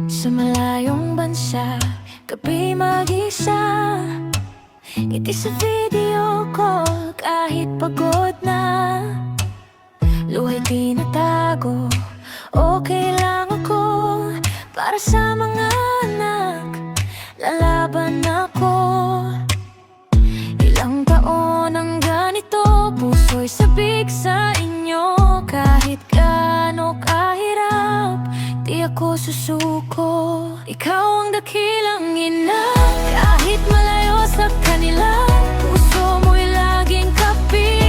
Sa malayong bansa, gabi mag-isa, ngiti sa video call kahit pagod na. Luha'y tinatago, okay lang ako. Para sa mga anak, lalaban ako. Ilang taon ang ganito, puso'y sabik sa inyo. Kahit gaano kahirap, di ako susuko. Ikaw ang dakilang ina, kahit malayo sa kanila, puso mo'y laging kapit.